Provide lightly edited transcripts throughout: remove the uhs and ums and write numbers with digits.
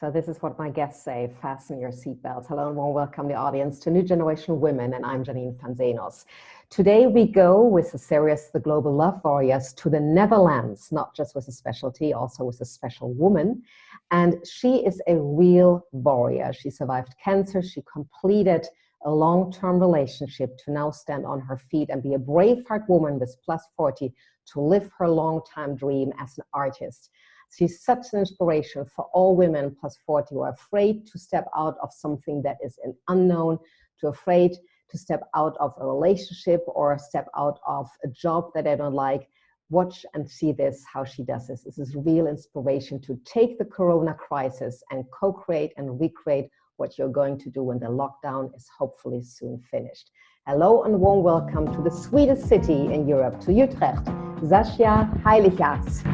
So this is what my guests say, fasten your seatbelts. Hello and warm welcome the audience to New Generation Women, and I'm Janine van Zenos. Today we go with the series, The Global Love Warriors, to the Netherlands, not just with a specialty, also with a special woman. And she is a real warrior. She survived cancer, she completed a long-term relationship to now stand on her feet and be a brave heart woman with plus 40 to live her long-time dream as an artist. She's such an inspiration for all women plus 40 who are afraid to step out of something that is an unknown, too afraid to step out of a relationship or step out of a job that they don't like. Watch and see this, how she does this. This is real inspiration to take the Corona crisis and co-create and recreate what you're going to do when the lockdown is hopefully soon finished. Hello and warm welcome to the sweetest city in Europe, to Utrecht, Zasja Heiligers.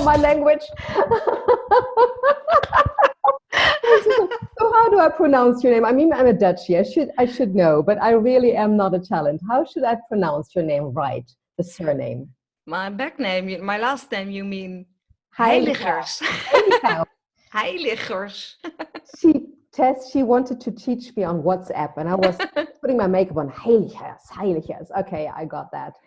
My language. So how do I pronounce your name? I mean, I'm a Dutchie. I should know, but I really am not a talent. How should I pronounce your name right? The surname. My back name, my last name, you mean Heiligers. Heiligers. She wanted to teach me on WhatsApp, and I was putting my makeup on. Heiligers. Okay, I got that.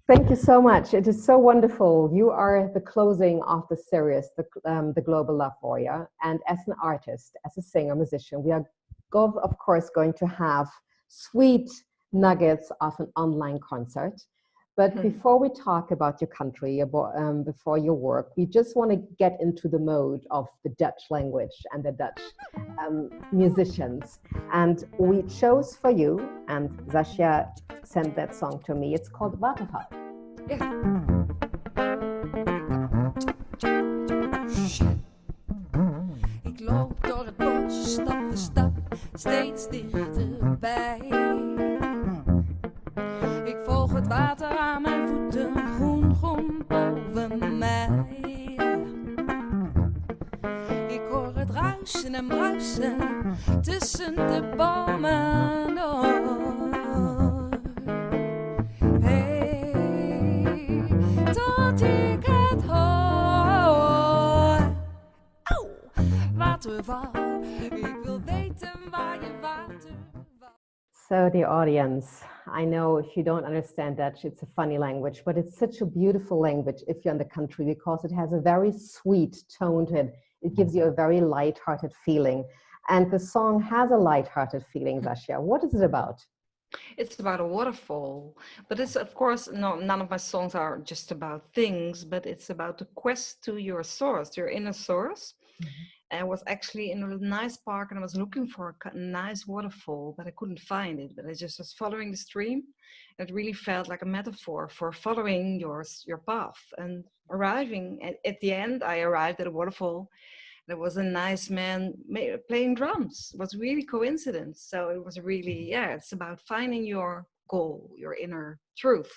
Thank you so much. It is so wonderful. You are the closing of the series, the Global Love Warrior. And as an artist, as a singer, musician, we are, of course, going to have sweet nuggets of an online concert. But before we talk about your country, before your work, we just want to get into the mode of the Dutch language and the Dutch musicians. And we chose for you, and Zasja sent that song to me. It's called Waterval. Yes. Ik loop door het bos, stap voor stap, steeds dichterbij. Ik volg het water aan mijn voeten, groen, groen boven mij. Ik hoor het ruisen en bruisen tussen de bomen door. Hey, tot ik het hoor. Au, waterval, ik wil weten waar je waterval. So the audience, I know if you don't understand Dutch, it's a funny language, but it's such a beautiful language if you're in the country because it has a very sweet tone to it. It gives you a very light-hearted feeling. And the song has a light-hearted feeling, Zasja. What is it about? It's about a waterfall, but it's, of course, none of my songs are just about things, but it's about the quest to your source, your inner source. And I was actually in a nice park and I was looking for a nice waterfall, but I couldn't find it. But I just was following the stream. It really felt like a metaphor for following your path and arriving. At the end, I arrived at a waterfall. There was a nice man playing drums. It was really coincidence. So it was really, it's about finding your goal, your inner truth.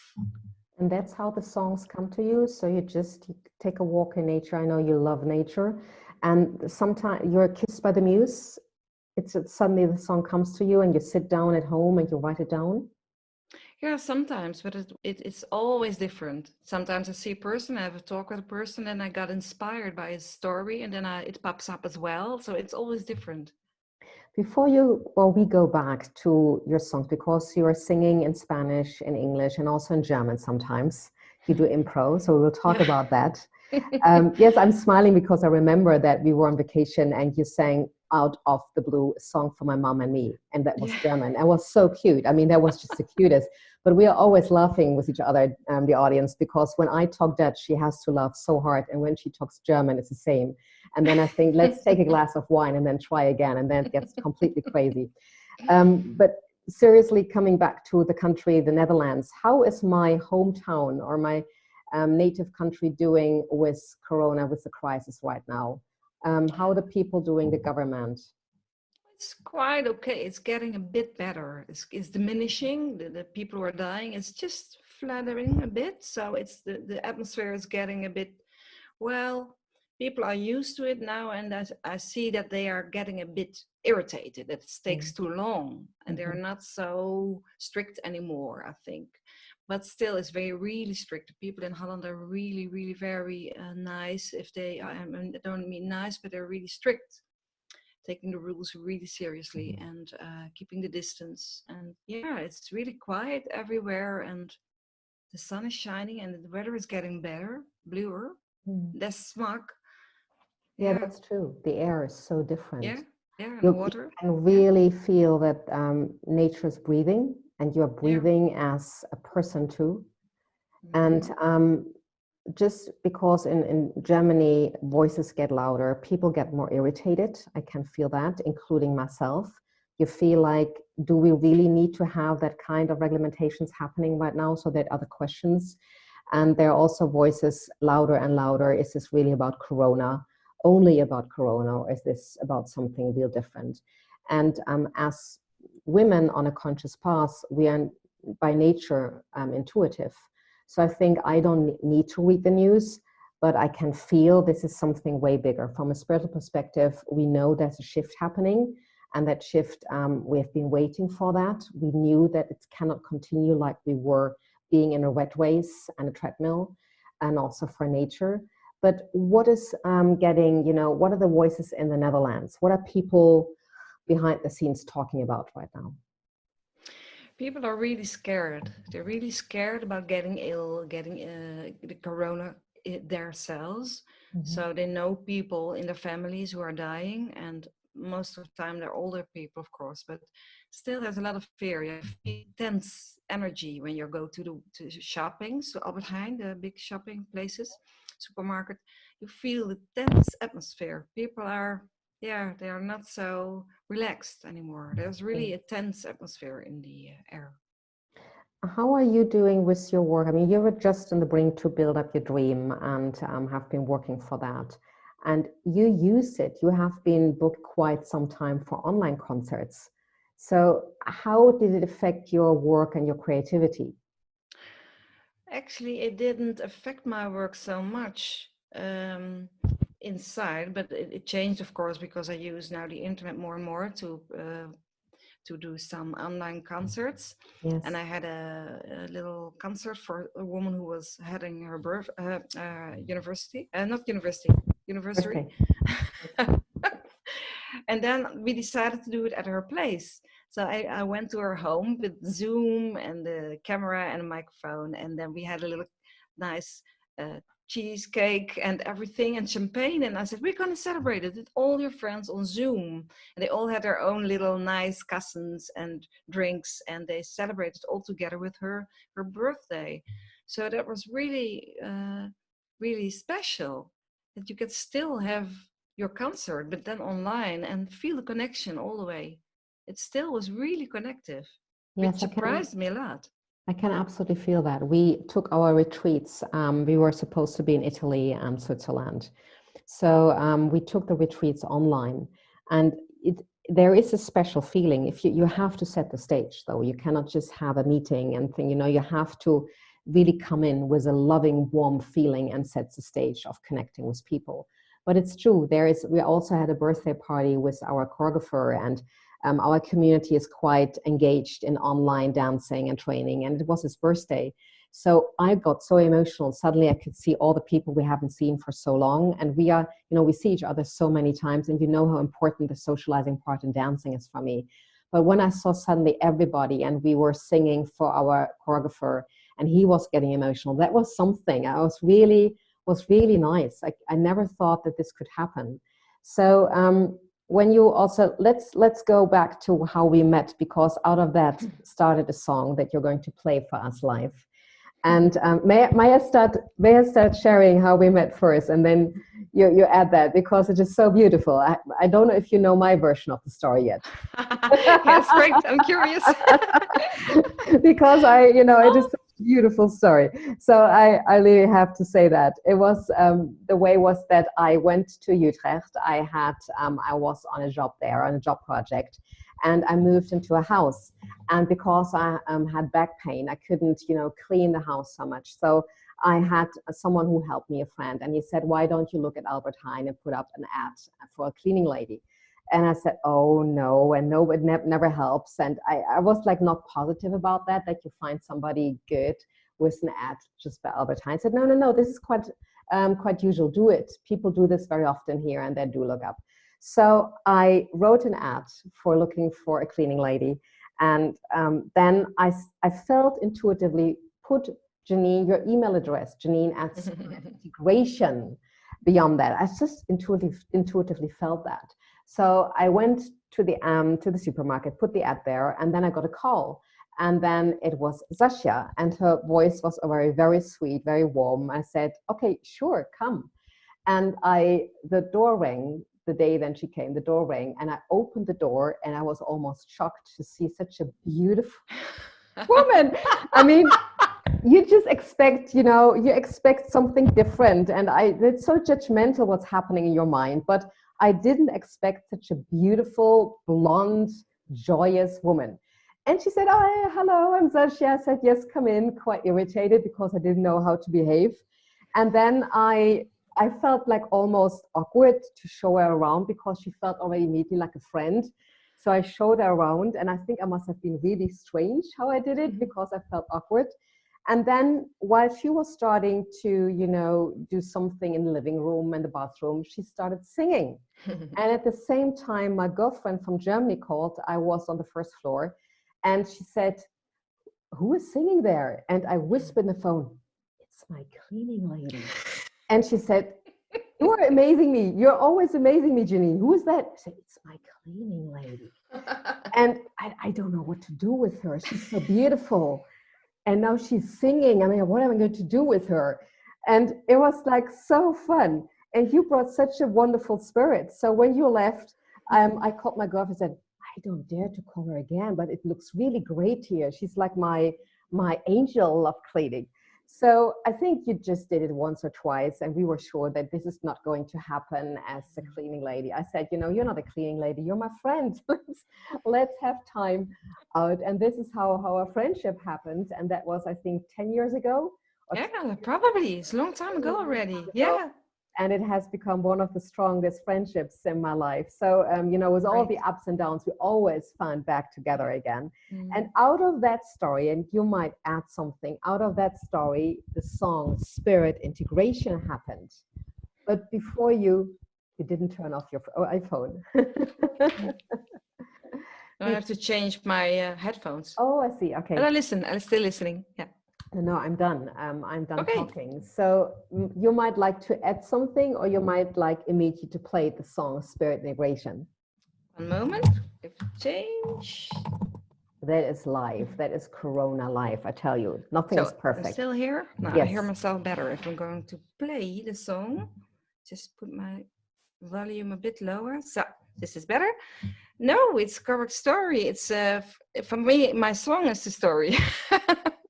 And that's how the songs come to you. So you just take a walk in nature. I know you love nature. And sometimes you're kissed by the muse. Suddenly the song comes to you and you sit down at home and you write it down. Yeah, sometimes, but it's always different. Sometimes I see a person, I have a talk with a person, and I got inspired by his story, and then it pops up as well. So it's always different. Before we go back to your songs, because you are singing in Spanish, in English, and also in German sometimes. You do improv, so we will talk about that. Yes, I'm smiling because I remember that we were on vacation and you sang out of the blue a song for my mom and me, and that was German. It was so cute. I mean, that was just the cutest. But we are always laughing with each other, the audience, because when I talk Dutch, she has to laugh so hard, and when she talks German, it's the same. And then I think, let's take a glass of wine and then try again, and then it gets completely crazy. But seriously, coming back to the country, the Netherlands, how is my hometown or my native country doing with Corona, with the crisis right now? How are the people doing, the government? It's quite okay. It's getting a bit better. It's diminishing. The people who are dying. It's just flattering a bit. So it's the atmosphere is getting a bit, well, people are used to it now, and I see that they are getting a bit irritated that it takes too long, and they're not so strict anymore, I think. But still, it's really strict. The people in Holland are really, really very nice. If they, I don't mean nice, but they're really strict, taking the rules really seriously and keeping the distance. And yeah, it's really quiet everywhere, and the sun is shining, and the weather is getting better, bluer, less smog. Yeah, that's true. The air is so different. Yeah, and You water. can really feel that nature is breathing, and you're breathing as a person too. And just because in Germany, voices get louder, people get more irritated. I can feel that, including myself. You feel like, do we really need to have that kind of regulations happening right now? So that other questions. And there are also voices louder and louder. Is this really about Corona? Only about Corona, or is this about something real different? And as women on a conscious path, we are by nature intuitive. So I think I don't need to read the news, but I can feel this is something way bigger. From a spiritual perspective, we know there's a shift happening, and that shift, we have been waiting for that. We knew that it cannot continue like we were being in a rat race and a treadmill, and also for nature. But what is getting, what are the voices in the Netherlands? What are people behind the scenes talking about right now? People are really scared. They're really scared about getting ill, getting the corona themselves. So they know people in their families who are dying, and most of the time they're older people, of course, but still there's a lot of fear. You feel tense energy when you go to shopping. So Albert Heijn, the big shopping places, supermarket, you feel the tense atmosphere. People are, they are not so relaxed anymore. There's really a tense atmosphere in the air. How are you doing with your work? I mean, you were just on the brink to build up your dream and have been working for that. And you use it. You have been booked quite some time for online concerts. So how did it affect your work and your creativity? Actually, it didn't affect my work so much inside, but it changed, of course, because I use now the internet more and more to do some online concerts. Yes. And I had a little concert for a woman who was having her university. And then we decided to do it at her place. So I went to her home with Zoom and the camera and a microphone, and then we had a little nice cheesecake and everything and champagne, and I said, we're going to celebrate it with all your friends on Zoom. And they all had their own little nice cousins and drinks, and they celebrated all together with her birthday. So that was really really special, that you could still have your concert but then online and feel the connection all the way. It still was really connective, which surprised me a lot. I can absolutely feel that. We took our retreats. We were supposed to be in Italy and Switzerland. So we took the retreats online. And there is a special feeling. If you have to set the stage, though. You cannot just have a meeting and think, you have to really come in with a loving, warm feeling and set the stage of connecting with people. But it's true. We also had a birthday party with our choreographer, and our community is quite engaged in online dancing and training, and it was his birthday. So I got so emotional. Suddenly I could see all the people we haven't seen for so long. And we are, we see each other so many times, and how important the socializing part in dancing is for me. But when I saw suddenly everybody, and we were singing for our choreographer, and he was getting emotional, that was something. Was really nice. I never thought that this could happen. So when you also, let's go back to how we met, because out of that started a song that you're going to play for us live. And may I start sharing how we met first, and then you add that, because it is so beautiful. I don't know if you know my version of the story yet. Yes, great. I'm curious. Because it is such a beautiful story. So I really have to say that it was the way was that I went to Utrecht. I was on a job there, on a job project, and I moved into a house. And because I had back pain, I couldn't, clean the house so much. So I had someone who helped me, a friend, and he said, why don't you look at Albert Heijn and put up an ad for a cleaning lady? And I said, oh no, and no, it never helps. And I was like not positive about that you find somebody good with an ad just by Albert Heijn. I said, no, this is quite usual. Do it. People do this very often here, and they do look up. So I wrote an ad for looking for a cleaning lady. And then I felt intuitively, put Janine, your email address, Janine at integration. Beyond that, I just intuitively felt that. So I went to the supermarket, put the ad there, and then I got a call. And then it was Zasja, and her voice was very, very sweet, very warm. I said, okay, sure, come. And the door rang the day then she came, the door rang, and I opened the door, and I was almost shocked to see such a beautiful woman. I mean, you just expect, you expect something different. And it's so judgmental what's happening in your mind, but I didn't expect such a beautiful, blonde, joyous woman. And she said, oh, hello, I'm Zasja. I said, yes, come in, quite irritated because I didn't know how to behave. And then I felt like almost awkward to show her around because she felt already immediately like a friend. So I showed her around, and I think I must have been really strange how I did it because I felt awkward. And then while she was starting to, do something in the living room and the bathroom, she started singing. And at the same time, my girlfriend from Germany called. I was on the first floor, and she said, who is singing there? And I whispered in the phone, it's my cleaning lady. And she said, you are amazing me. You're always amazing me, Janine. Who is that? I said, it's my cleaning lady. And I don't know what to do with her. She's so beautiful. And now she's singing. I mean, what am I going to do with her? And it was like so fun. And you brought such a wonderful spirit. So when you left, I called my girlfriend and said, I don't dare to call her again, but it looks really great here. She's like my angel of cleaning. So I think you just did it once or twice, and we were sure that this is not going to happen as a cleaning lady. I said, you're not a cleaning lady, you're my friend. Let's have time out. And this is how our friendship happened. And that was, I think, 10 years ago. Yeah, probably. It's a long time ago already. Yeah. And it has become one of the strongest friendships in my life. So, with all the ups and downs, we always found back together again. And out of that story, and you might add something, out of that story, the song Spirit Integration happened. But before you didn't turn off your iPhone. I have to change my headphones. Oh, I see. Okay. But I'm still listening. Yeah. No, I'm done. I'm done talking. So you might like to add something, or you might like immediately to play the song Spirit Integration. One moment. If change. That is live. That is Corona live. I tell you, nothing is perfect. I'm still here? No, yes. I hear myself better if I'm going to play the song. Just put my volume a bit lower. So this is better. No, it's correct story. It's for me, my song is the story.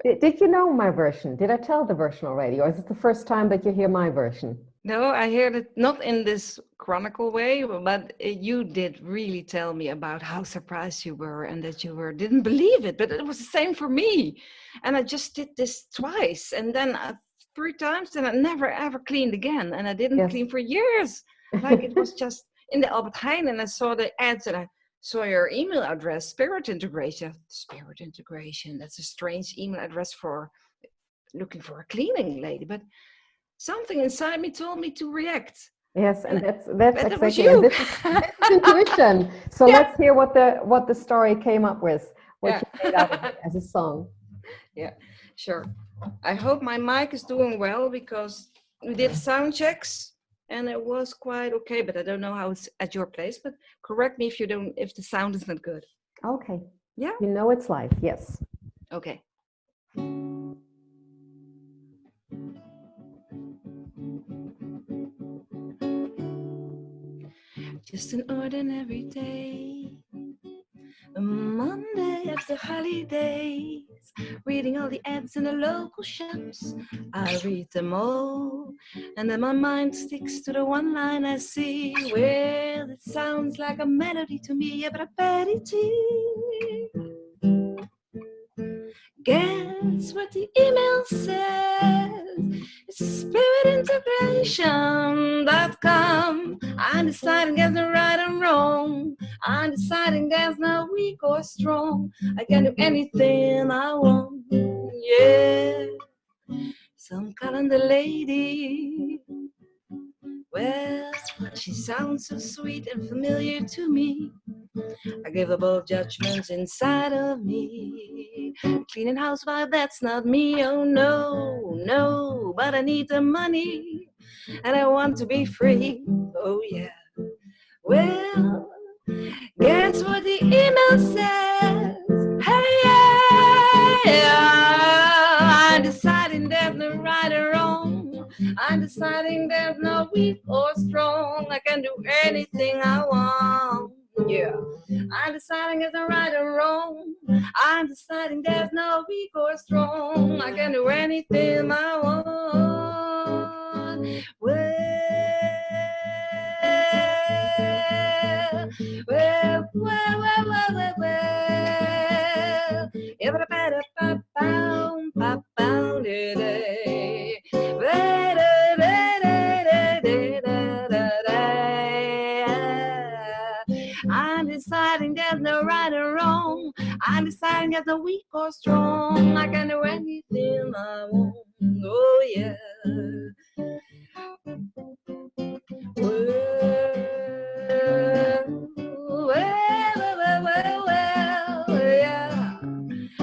Did you know my version? Did I tell the version already? Or is it the first time that you hear my version? No, I heard it not in this chronicle way, but you did really tell me about how surprised you were and that you didn't believe it. But it was the same for me. And I just did this twice and then 3 times, and I never ever cleaned again. And I didn't clean for years. Like it was just in the Albert Heijn, and I saw the ads and I saw your email address, Spirit Integration. Spirit Integration, that's a strange email address for looking for a cleaning lady. But something inside me told me to react. Yes, and that's exactly you. This is intuition. So let's hear what the story came up with, what you made out of it as a song. Yeah, sure. I hope my mic is doing well because we did sound checks. And it was quite okay, but I don't know how it's at your place. But correct me if the sound is not good. Okay. Yeah. You know it's live. Yes. Okay. Just an ordinary day, a Monday after holidays, reading all the ads in the local shops. I read them all, and then my mind sticks to the one line I see. Well, it sounds like a melody to me, but I bet it is. Guess what the email says? It's spiritintegration.com. I'm deciding there's no right and wrong. I'm deciding there's no weak or strong. I can do anything I want. Yeah, some calendar lady. Well, she sounds so sweet and familiar to me. I give up all judgments inside of me. Cleaning house vibe, that's not me. Oh no, no, but I need the money and I want to be free. Oh yeah. Well, guess what the email says? Hey, yeah, I'm deciding there's no right or wrong. I'm deciding there's no weak or strong. I can do anything I want. Yeah. I'm deciding there's no right or wrong. I'm deciding there's no weak or strong. I can do anything I want. Well, well, well, well, well, well, well. Everybody, ba-bow, ba-bow, da-day. I'm deciding there's no right or wrong. I'm deciding there's no weak or strong. I can do anything I want. Oh yeah. Well, yeah.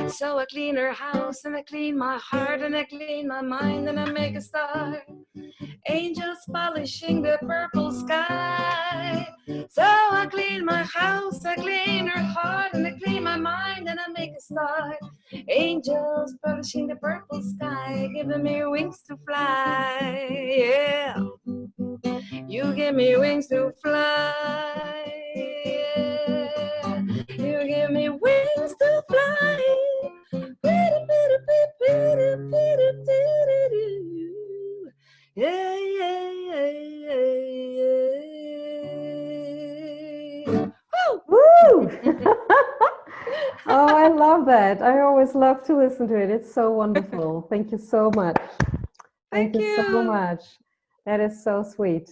So I clean her house and I clean my heart and I clean my mind and I make a start. Angels polishing the purple sky. So I clean my house, I clean her heart and I clean my mind and I make a start. Angels polishing the purple sky, giving me wings to fly. Yeah. You give me wings to fly. Yeah. You give me wings to fly. Yeah, yeah, yeah, yeah. Woo! Oh, I love that. I always love to listen to it. It's so wonderful. Thank you so much. Thank you so much. That is so sweet.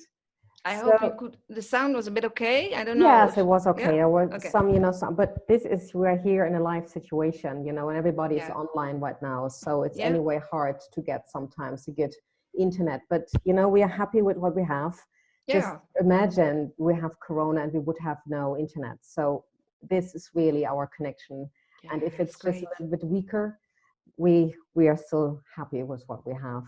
I hope you could. The sound was a bit okay. I don't know. Yes, it was okay. Yeah? There was Okay. some, but this is, we're here in a live situation, and everybody's online right now. So it's anyway hard to get sometimes a good internet, but we are happy with what we have. Just imagine we have Corona and we would have no internet. So this is really our connection. And if it's just a little bit weaker, we are still happy with what we have.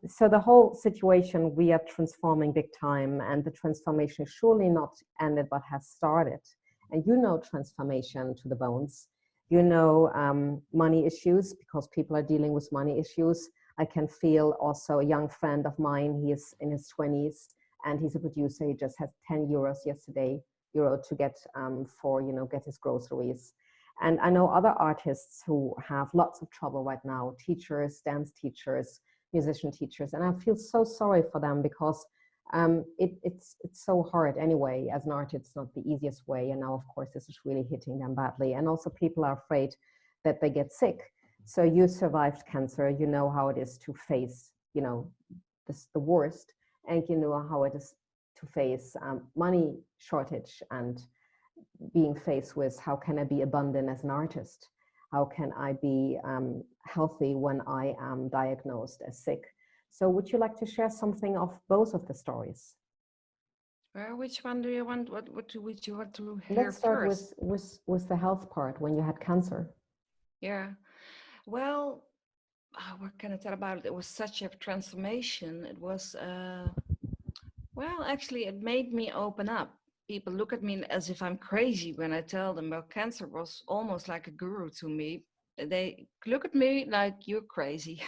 So the whole situation, we are transforming big time, and the transformation is surely not ended, but has started. And transformation to the bones. Money issues, because people are dealing with money issues. I can feel also a young friend of mine, he is in his 20s, and he's a producer. He just had 10 euros yesterday, to get get his groceries. And I know other artists who have lots of trouble right now, teachers, dance teachers, musician teachers, and I feel so sorry for them, because it's so hard anyway. As an artist, it's not the easiest way, and now of course this is really hitting them badly. And also people are afraid that they get sick. So you survived cancer, you know how it is to face the worst, and you know how it is to face money shortage and being faced with, how can I be abundant as an artist? How can I be healthy when I am diagnosed as sick? So would you like to share something of both of the stories? Well, which one do you want? What would you want to hear Let's start first? with the health part, when you had cancer. Yeah. Well, what can I tell about it? It was such a transformation. It was, well, actually, it made me open up. People look at me as if I'm crazy when I tell them, well, cancer was almost like a guru to me. They look at me like, you're crazy.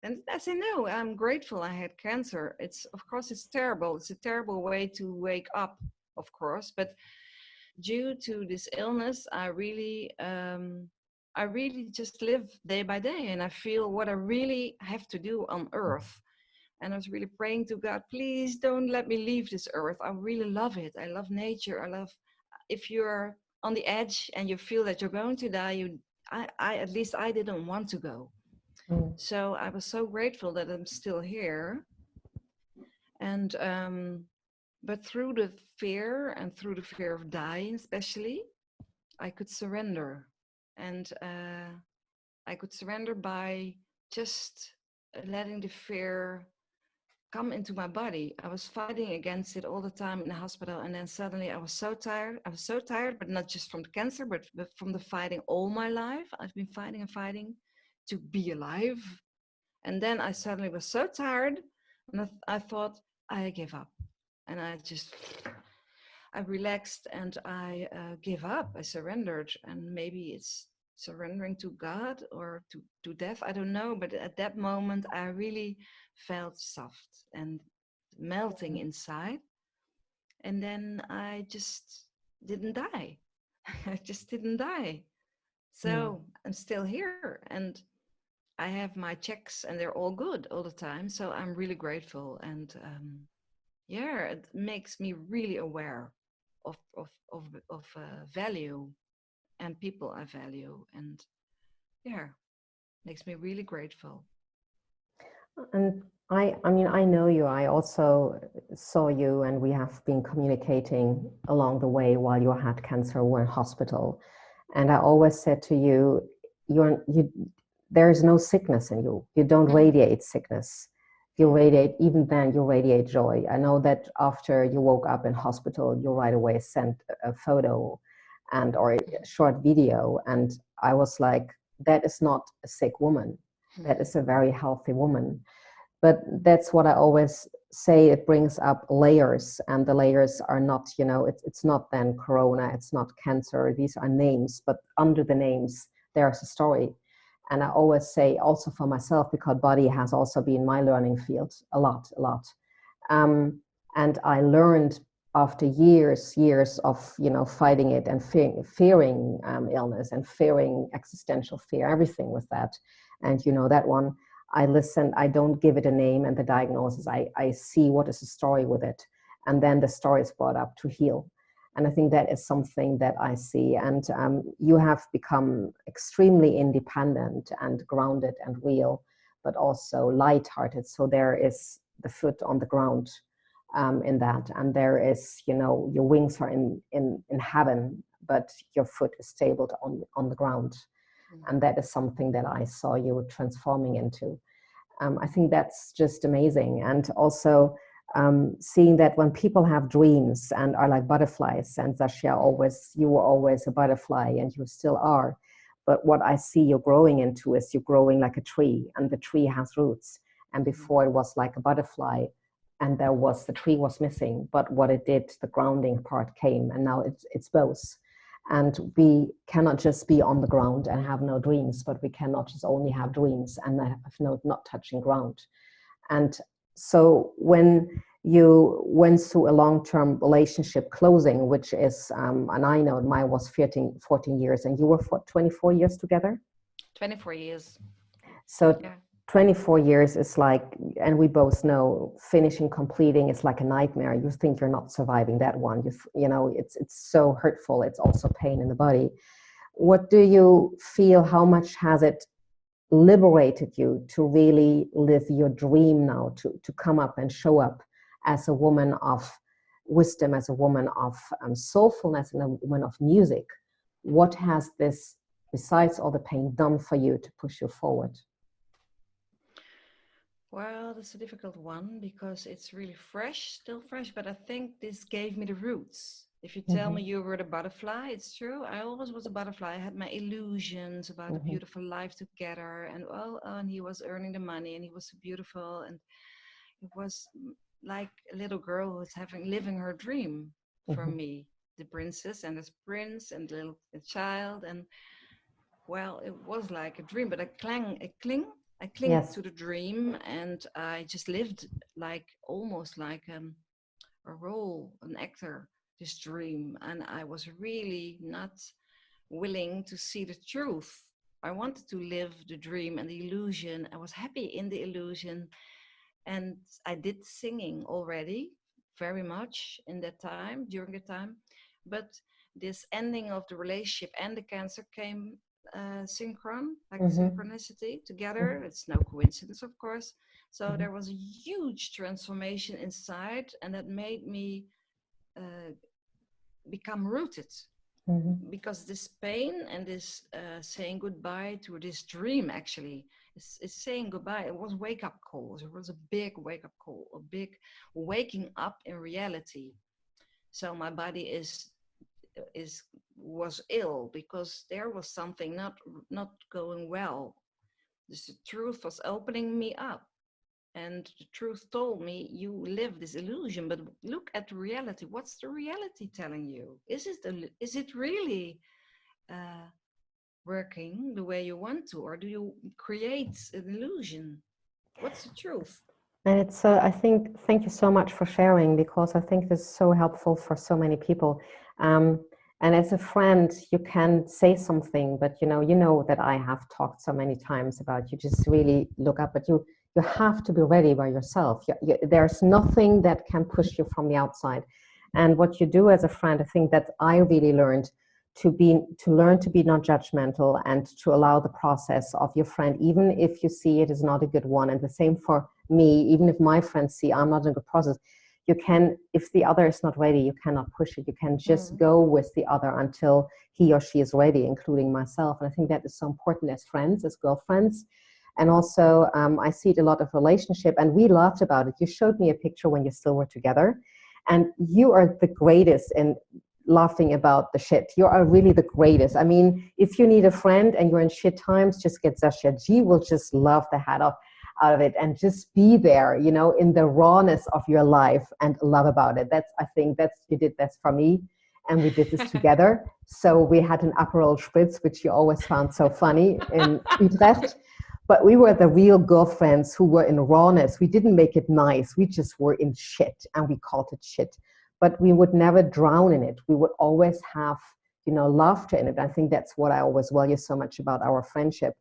And I say, no, I'm grateful I had cancer. Of course, it's terrible. It's a terrible way to wake up, of course. But due to this illness, I really I really just live day by day, and I feel what I really have to do on earth. And I was really praying to God, please don't let me leave this earth. I really love it. I love nature. I love, if you're on the edge and you feel that you're going to die, at least I didn't want to go. Mm. So I was so grateful that I'm still here. And but through the fear and through the fear of dying, especially, I could surrender. And I could surrender by just letting the fear come into my body. I was fighting against it all the time in the hospital, and then suddenly I was so tired. I was so tired, but not just from the cancer, but from the fighting all my life. I've been fighting and fighting to be alive. And then I suddenly was so tired, and I thought, I give up. And I relaxed, and I give up. I surrendered. And maybe it's surrendering to God or to death. I don't know. But at that moment, I really felt soft and melting inside. And then I just didn't die. I just didn't die. Mm. So I'm still here. And I have my checks, and they're all good all the time. So I'm really grateful. And yeah, it makes me really aware of value and people I value, and yeah, makes me really grateful. And I mean, I know you. I also saw you, and we have been communicating along the way while you had cancer, were in hospital. And I always said to you, there is no sickness in you. You don't radiate sickness. You radiate, even then, you radiate joy. I know that after you woke up in hospital, you right away sent a photo or a short video. And I was like, that is not a sick woman. That is a very healthy woman. But that's what I always say, it brings up layers, and the layers are not, it's not then corona, it's not cancer, these are names, but under the names there's a story. And I always say, also for myself, because body has also been my learning field a lot. And I learned after years of fighting it and fearing illness and fearing existential fear, everything with that. And that one, I listen, I don't give it a name and the diagnosis. I see what is the story with it. And then the story is brought up to heal. And I think that is something that I see. And you have become extremely independent and grounded and real, but also lighthearted. So there is the foot on the ground in that. And there is, your wings are in heaven, but your foot is stable on the ground. And that is something that I saw you transforming into. I think that's just amazing. And also seeing that when people have dreams and are like butterflies, and Zasja, you were always a butterfly, and you still are. But what I see you growing into is you're growing like a tree, and the tree has roots. And before it was like a butterfly, and the tree was missing. But what it did, the grounding part came, and now it's both. And we cannot just be on the ground and have no dreams, but we cannot just only have dreams and have not touching ground. And so when you went through a long-term relationship closing, which is, and I know mine was 14 years, and you were for 24 years together? 24 years. So Yeah. 24 years is like, and we both know, completing is like a nightmare. You think you're not surviving that one. It's so hurtful. It's also pain in the body. What do you feel? How much has it liberated you to really live your dream now, to come up and show up as a woman of wisdom, as a woman of soulfulness, and a woman of music? What has this, besides all the pain, done for you to push you forward? Well, that's a difficult one because it's really fresh, still fresh, but I think this gave me the roots. If you tell me you were the butterfly, it's true. I always was a butterfly. I had my illusions about a beautiful life together, and and he was earning the money, and he was so beautiful, and it was like a little girl who was living her dream for me, the princess and this prince and the child, and well, it was like a dream, but I cling Yes. to the dream, and I just lived like almost like a role, an actor, this dream, and I was really not willing to see the truth I wanted to live the dream and the illusion. I was happy in the illusion. And I did singing already very much in that time, during the time. But this ending of the relationship and the cancer came like synchronicity together. It's no coincidence, of course. So there was a huge transformation inside, and that made me become rooted. Because this pain and this saying goodbye to this dream actually is saying goodbye. It was wake up calls. It was a big wake up call, a big waking up in reality. So my body was ill because there was something not going well. The truth was opening me up. And the truth told me, you live this illusion, but look at reality. What's the reality telling you? Is it really working the way you want to, or do you create an illusion? What's the truth? And it's, I think, thank you so much for sharing, because I think this is so helpful for so many people. And as a friend, you can say something, but you know that I have talked so many times about you just really look up, but you have to be ready by yourself. There's nothing that can push you from the outside. And what you do as a friend, I think that I really learned to learn to be not judgmental and to allow the process of your friend, even if you see it is not a good one. And the same for me, even if my friends see I'm not in a good process, you can, if the other is not ready, you cannot push it. You can just go with the other until he or she is ready, including myself. And I think that is so important as friends, as girlfriends. And also, I see it a lot of relationship, and we laughed about it. You showed me a picture when you still were together, and you are the greatest in laughing about the shit. You are really the greatest. I mean, if you need a friend and you're in shit times, just get Zasja. She will just love the head out of it and just be there, in the rawness of your life and love about it. I think you did this for me, and we did this together. So we had an Aperol Spritz, which you always found so funny in Utrecht. But we were the real girlfriends who were in rawness. We didn't make it nice. We just were in shit, and we called it shit. But we would never drown in it. We would always have, laughter in it. I think that's what I always value so much about our friendship.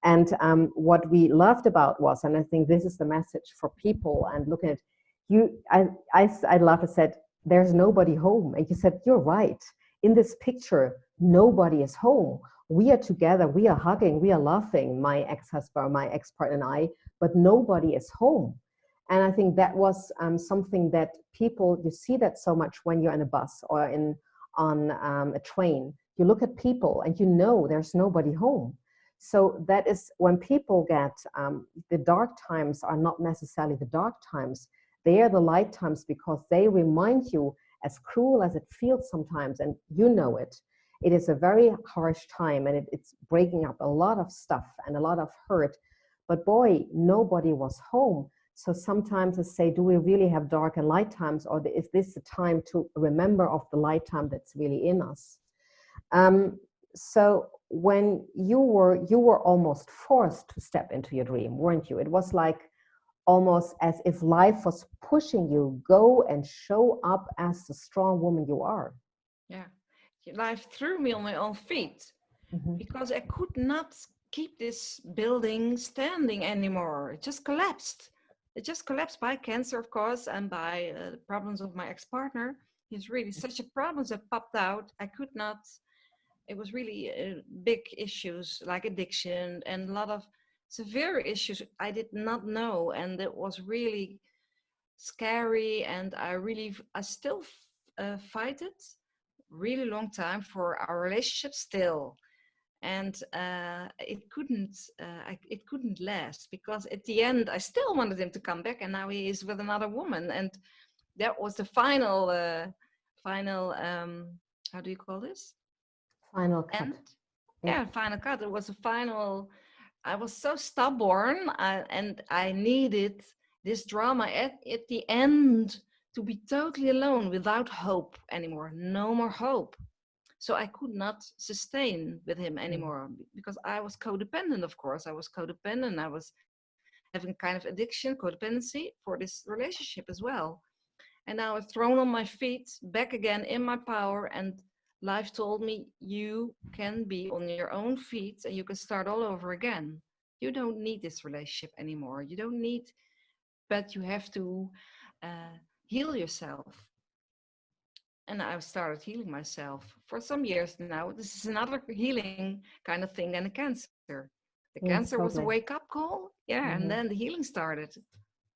And what we loved about was, and I think this is the message for people, and looking at you, I love it, said, there's nobody home. And you said, you're right. In this picture, nobody is home. We are together, we are hugging, we are laughing, my ex-husband, my ex-partner and I, but nobody is home. And I think that was something that people, you see that so much when you're in a bus or on a train. You look at people and there's nobody home. So that is when people get, the dark times are not necessarily the dark times. They are the light times, because they remind you, as cruel as it feels sometimes, and it is a very harsh time, and it's breaking up a lot of stuff and a lot of hurt. But boy, nobody was home. So sometimes I say, do we really have dark and light times, or is this the time to remember of the light time that's really in us? So when you were almost forced to step into your dream, weren't you? It was like almost as if life was pushing you, go and show up as the strong woman you are. Yeah, life threw me on my own feet, because I could not keep this building standing anymore. It just collapsed. It just collapsed by cancer, of course, and by the problems of my ex-partner. He's really such a problem that popped out. I could not. It was really big issues like addiction and a lot of severe issues I did not know, and it was really scary. And I still fight it really long time for our relationship still. And it couldn't last, because at the end I still wanted him to come back, and now he is with another woman. And that was the final how do you call this? Final cut. And yeah, final cut. It was a final. I was so stubborn, and I needed this drama at the end to be totally alone, without hope anymore. No more hope. So I could not sustain with him anymore, because I was codependent, of course. I was codependent. I was having kind of addiction, codependency for this relationship as well. And now I was thrown on my feet, back again in my power, and life told me you can be on your own feet and you can start all over again. You don't need this relationship anymore. You don't need, but you have to heal yourself. And I started healing myself for some years now. This is another healing kind of thing than a cancer. The cancer Yes, was a totally. wake up call. Yeah. And Mm-hmm. then the healing started.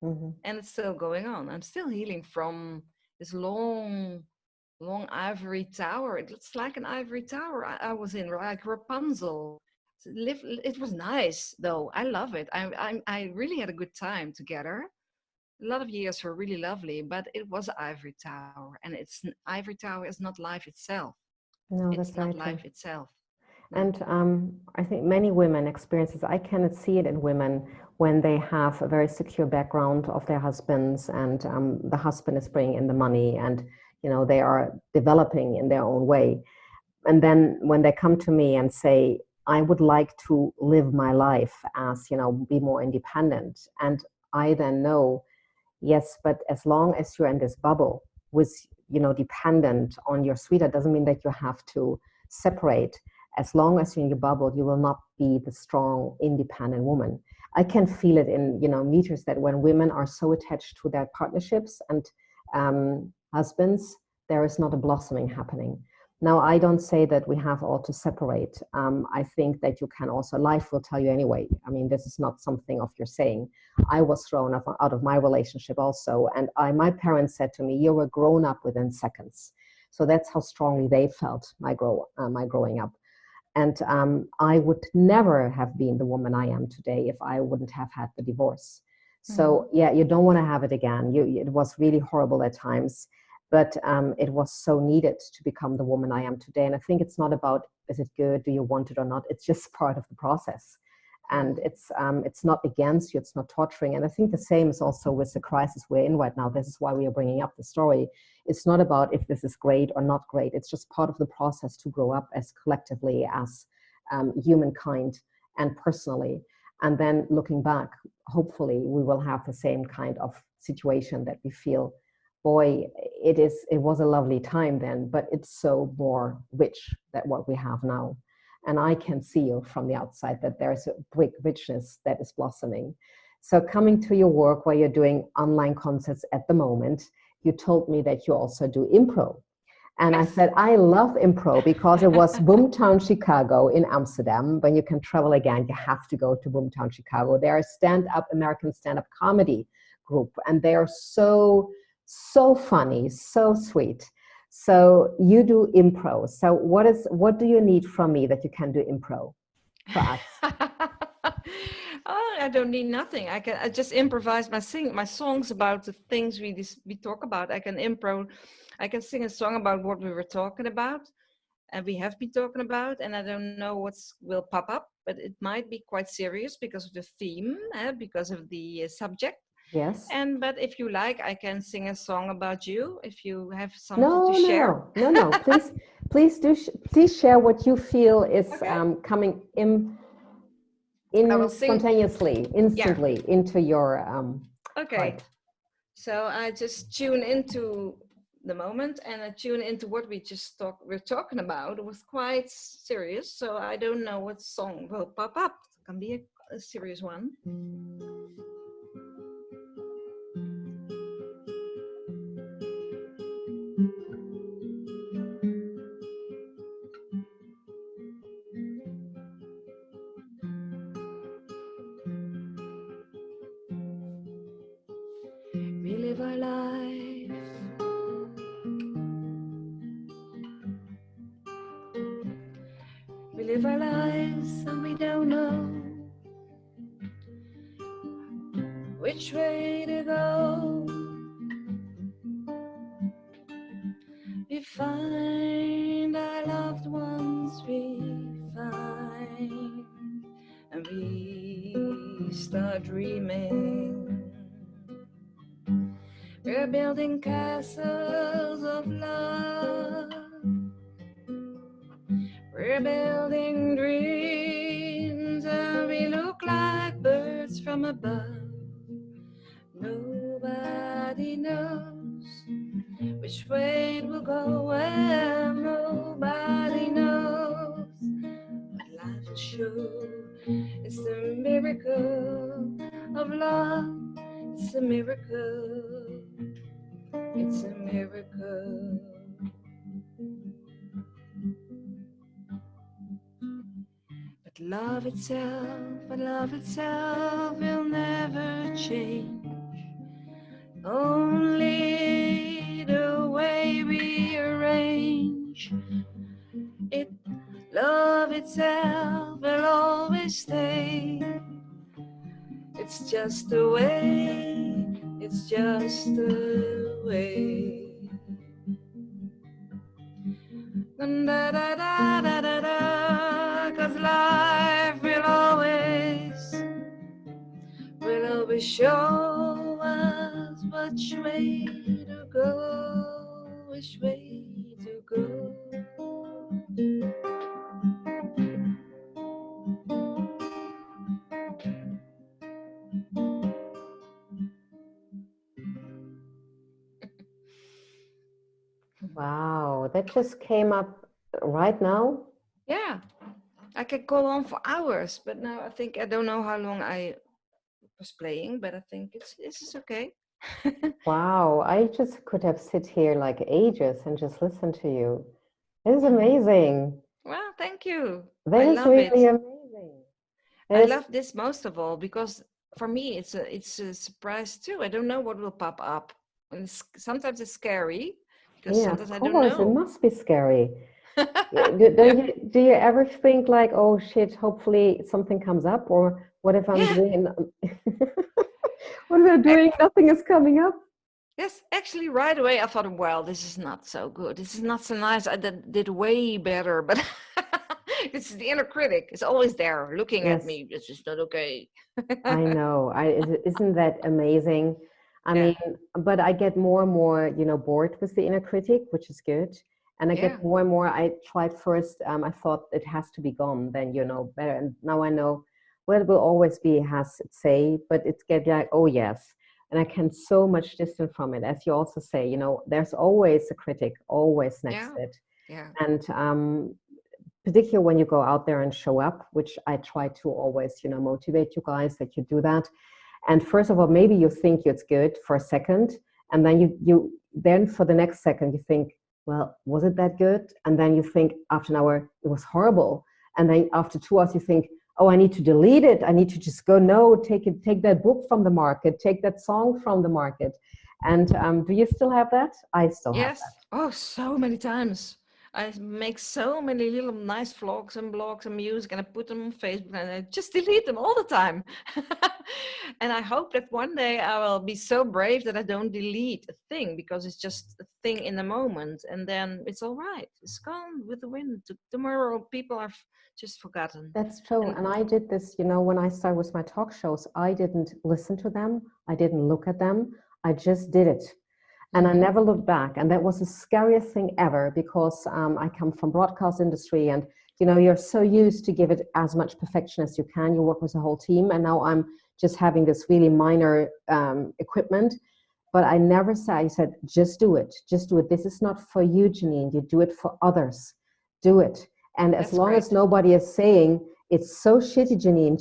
Mm-hmm. And it's still going on. I'm still healing from this long ivory tower. It's like an ivory tower I was in, like Rapunzel. It was nice, though. I love it. I really had a good time together. A lot of years were really lovely, but it was ivory tower, and ivory tower is not life itself. No, It's that's not very true. life itself. No. And I think many women experience this. I can see it in women when they have a very secure background of their husbands, and the husband is bringing in the money, and they are developing in their own way. And then when they come to me and say, I would like to live my life as, be more independent, and I then know, yes, but as long as you're in this bubble with, dependent on your sweetheart, doesn't mean that you have to separate. As long as you're in your bubble, you will not be the strong, independent woman. I can feel it in, meters, that when women are so attached to their partnerships and husbands, there is not a blossoming happening. Now, I don't say that we have all to separate. I think that you can also, life will tell you anyway. I mean, this is not something of your saying. I was thrown out of my relationship also. And my parents said to me, you were grown up within seconds. So that's how strongly they felt my growing up. And I would never have been the woman I am today if I wouldn't have had the divorce. So yeah, you don't want to have it again. It was really horrible at times, but it was so needed to become the woman I am today. And I think it's not about, is it good? Do you want it or not? It's just part of the process. And it's not against you, it's not torturing. And I think the same is also with the crisis we're in right now. This is why we are bringing up the story. It's not about if this is great or not great. It's just part of the process to grow up as collectively, as humankind and personally. And then looking back, hopefully we will have the same kind of situation that we feel, boy, it was a lovely time then, but it's so more rich than what we have now. And I can see from the outside that there's a big richness that is blossoming. So coming to your work, where you're doing online concerts at the moment, you told me that you also do improv. And I said, I love improv because it was Boomtown Chicago in Amsterdam. When you can travel again, you have to go to Boomtown Chicago. They are a American stand-up comedy group, and they are so funny, so sweet. So you do improv. So what do you need from me that you can do improv for us? Oh, I don't need nothing. I just improvise my songs about the things we talk about. I can sing a song about what we were talking about and we have been talking about, and I don't know what's will pop up, but it might be quite serious because of the theme, because of the subject. Yes. But if you like, I can sing a song about you if you have something No, to share. no. Please share what you feel is Okay. coming I will in sing. Yeah. instantly into your Okay. heart. So I just tune into the moment and I tune into what we're talking about. It was quite serious, so I don't know what song will pop up. It can be a serious one. We live our lives We live our lives and we don't know which way to go. We find our loved ones, we find, and we start dreaming. We're building castles of love. We're building dreams, and we look like birds from above. Nobody knows which way it will go, well, nobody It's a miracle. It's a miracle. But love itself will never change. Only the way we arrange it. Love itself will always stay. It's just the way. It's just the way. Da da da da da da. 'Cause life will always show us which way to go, which way to go. Wow, that just came up right now. Yeah, I could go on for hours, but now I don't know how long I was playing, but I think this is okay. Wow, I just could have sit here like ages and just listen to you. It is amazing. Well, thank you. That I is love really it. amazing. It I is- love this most of all because for me it's a surprise too. I don't know what will pop up, and sometimes it's scary because yeah, sometimes of I don't course, it know. must be scary. Yeah. Do you ever think like, oh shit, hopefully something comes up, or what if I'm Yeah. doing what if I'm doing nothing is coming up? Yes, actually, right away I thought, well, this is not so good. This is not so nice. I did way better, but it's the inner critic. It's always there looking at Yes. me. This is not okay. I know. Isn't that amazing? I Yeah. mean, but I get more and more, bored with the inner critic, which is good. And I Yeah. get more and more. I tried first, I thought it has to be gone, then better. And now I know, well, it will always be has its say, but it's get like, oh yes. And I can so much distant from it. As you also say, there's always a critic, always next Yeah. to it. Yeah. And particularly when you go out there and show up, which I try to always, motivate you guys that you do that. And first of all, maybe you think it's good for a second, and then you then for the next second you think, well, was it that good? And then you think after an hour it was horrible, and then after 2 hours you think, oh, I need to delete it. I need to just go, no, take that book from the market, take that song from the market. And do you still have that? I still have Yes. that. Oh, so many times. I make so many little nice vlogs and blogs and music, and I put them on Facebook, and I just delete them all the time. And I hope that one day I will be so brave that I don't delete a thing, because it's just a thing in the moment, and then it's all right. It's gone with the wind. Tomorrow, people are just forgotten. That's true. And And I did this, when I started with my talk shows, I didn't listen to them. I didn't look at them. I just did it. And I never looked back. And that was the scariest thing ever, because I come from broadcast industry, and, you're so used to give it as much perfection as you can. You work with a whole team. And now I'm just having this really minor equipment. But I never said, I said, just do it. Just do it. This is not for you, Janine. You do it for others. Do it. And as That's long as great. nobody is saying, it's so shitty, Janine,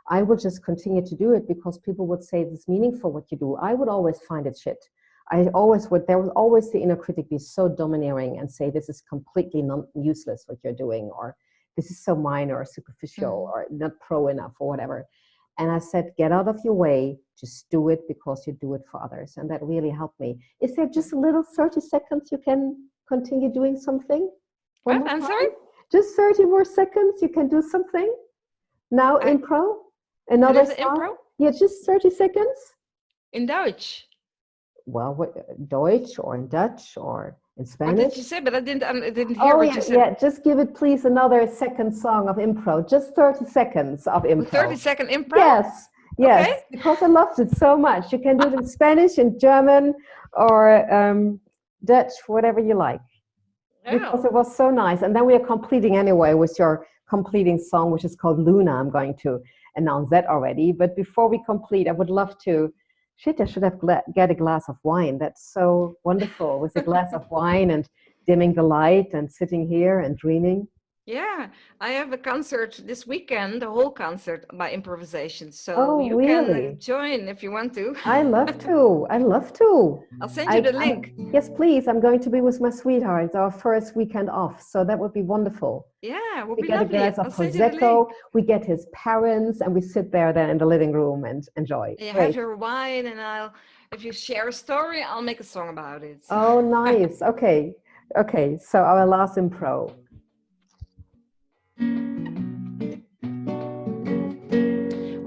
I would just continue to do it, because people would say it's meaningful what you do. I would always find it shit. There was always the inner critic be so domineering and say, this is completely useless what you're doing, or this is so minor or superficial or not pro enough or whatever. And I said, get out of your way, just do it because you do it for others. And that really helped me. Is there just a little 30 seconds you can continue doing something? What? I'm sorry? Just 30 more seconds, you can do something. Now impro, another It is song. impro? Yeah, just 30 seconds. In Dutch. Well, Deutsch or in Dutch or in Spanish? What did you say? But I didn't hear what you said. Yeah, just give it please another second song of impro. Just 30 seconds of impro. 30-second impro? Yes, Okay. because I loved it so much. You can do it in Spanish, in German, or Dutch, whatever you like. Because it was so nice. And then we are completing anyway with your completing song, which is called Luna. I'm going to announce that already. But before we complete, I would love to, I should have get a glass of wine. That's so wonderful, with a glass of wine and dimming the light and sitting here and dreaming. Yeah, I have a concert this weekend, a whole concert by improvisation. So Oh, you can really? join if you want to. I love to. I love to. I'll send you the I link. yes, please. I'm going to be with my sweetheart. It's our first weekend off, so that would be wonderful. Yeah, it would We be get a lovely. glass of I'll send you the prosecco. link. We get his parents, and we sit there then in the living room and enjoy. You have Great. your wine, and if you share a story, I'll make a song about it. Oh, nice. Okay. Okay. So our last impro.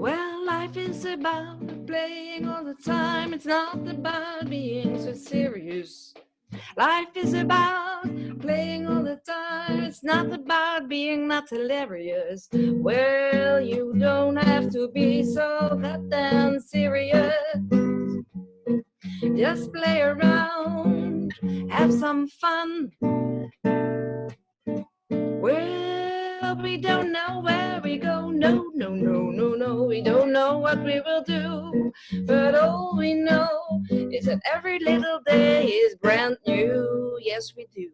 Well, life is about playing all the time. It's not about being so serious. Life is about playing all the time. It's not about being not hilarious. Well, you don't have to be so goddamn serious. Just play around, have some fun. Well, we don't know where we go. No, no, no, no, no. We don't know what we will do. But all we know is that every little day is brand new. Yes, we do.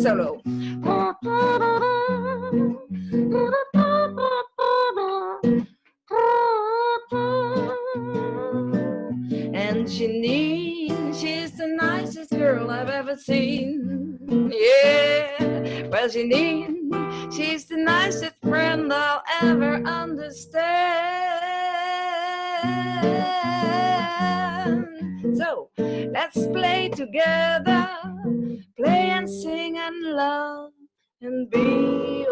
Solo. And Janine, she's the nicest girl I've ever seen. Yeah, well, Janine, she's the nicest friend I'll ever understand. So let's play together, play and sing and love and be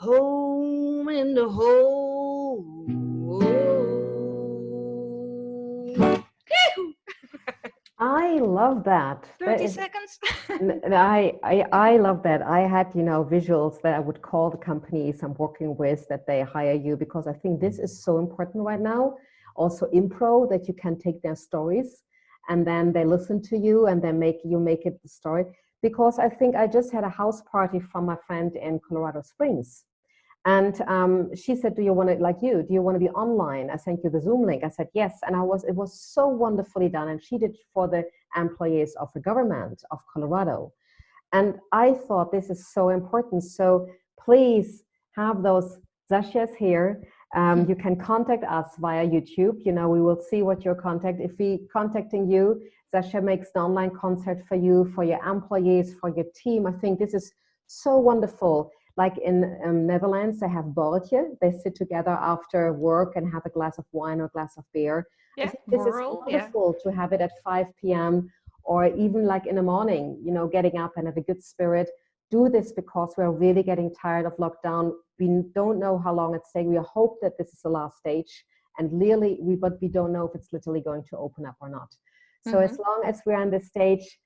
home in the hole. I love that. 30 seconds. I love that. I had, visuals that I would call the companies I'm working with that they hire you because I think this is so important right now. Also impro, that you can take their stories and then they listen to you and then make it the story. Because I think I just had a house party from my friend in Colorado Springs. And she said, do you want to be online? I sent you the Zoom link. I said, yes. And it was so wonderfully done. And she did it for the employees of the government of Colorado. And I thought this is so important. So please have those Zasjas here. You can contact us via YouTube. We will see what your contact. If we contacting you, Zasja makes an online concert for you, for your employees, for your team. I think this is so wonderful. Like in Netherlands, they have borreltje. They sit together after work and have a glass of wine or a glass of beer. Yeah, I think this is wonderful to have it at 5 p.m. or even like in the morning, getting up and have a good spirit. Do this because we're really getting tired of lockdown. We don't know how long it's taking. We hope that this is the last stage. And really, but we don't know if it's literally going to open up or not. So as long as we're on this stage,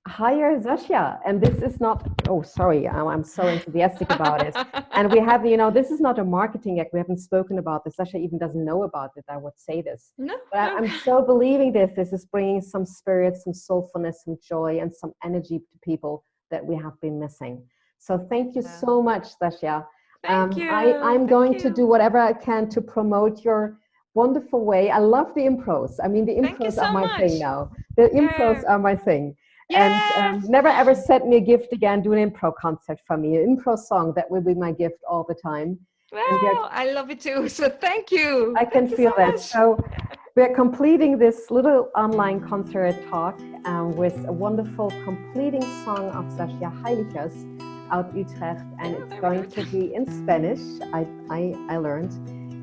hire Zasja. And this is not, oh, sorry, I'm so enthusiastic about it. And we have, this is not a marketing act. We haven't spoken about this. Zasja even doesn't know about it. I would say this. No. But I'm so believing this. This is bringing some spirit, some soulfulness, some joy, and some energy to people that we have been missing. So thank you so much, Zasja. Thank you. I'm going to do whatever I can to promote your wonderful way. I love the impros. I mean, the impros are my thing now. The impros are my thing. And never ever send me a gift again. Do an improv concert for me, an improv song. That will be my gift all the time. Well, I love it too. So thank you. I can feel that. So we're completing this little online concert talk with a wonderful completing song of Zasja Heiligers out Utrecht, and it's going to be in Spanish. I learned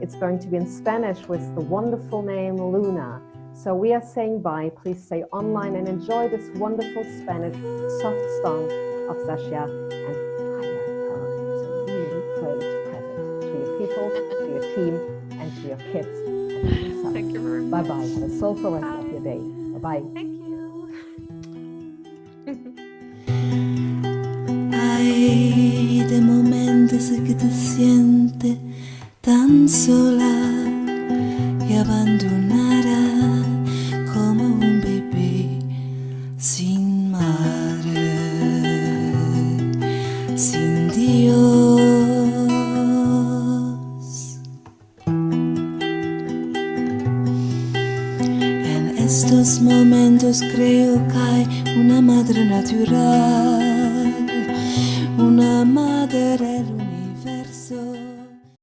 it's going to be in Spanish with the wonderful name Luna. So we are saying bye. Please stay online and enjoy this wonderful Spanish soft song of Zasja, and hire her. It's a really great present to your people, to your team, and to your kids. And thank you very much. Bye-bye. Have a soulful rest of your day. Bye-bye. Thank you. Hay de momentos en que te sientes tan sola y abandonada como un bebé sin madre, sin Dios. And as estos momentos creo que hay una madre natural, una madre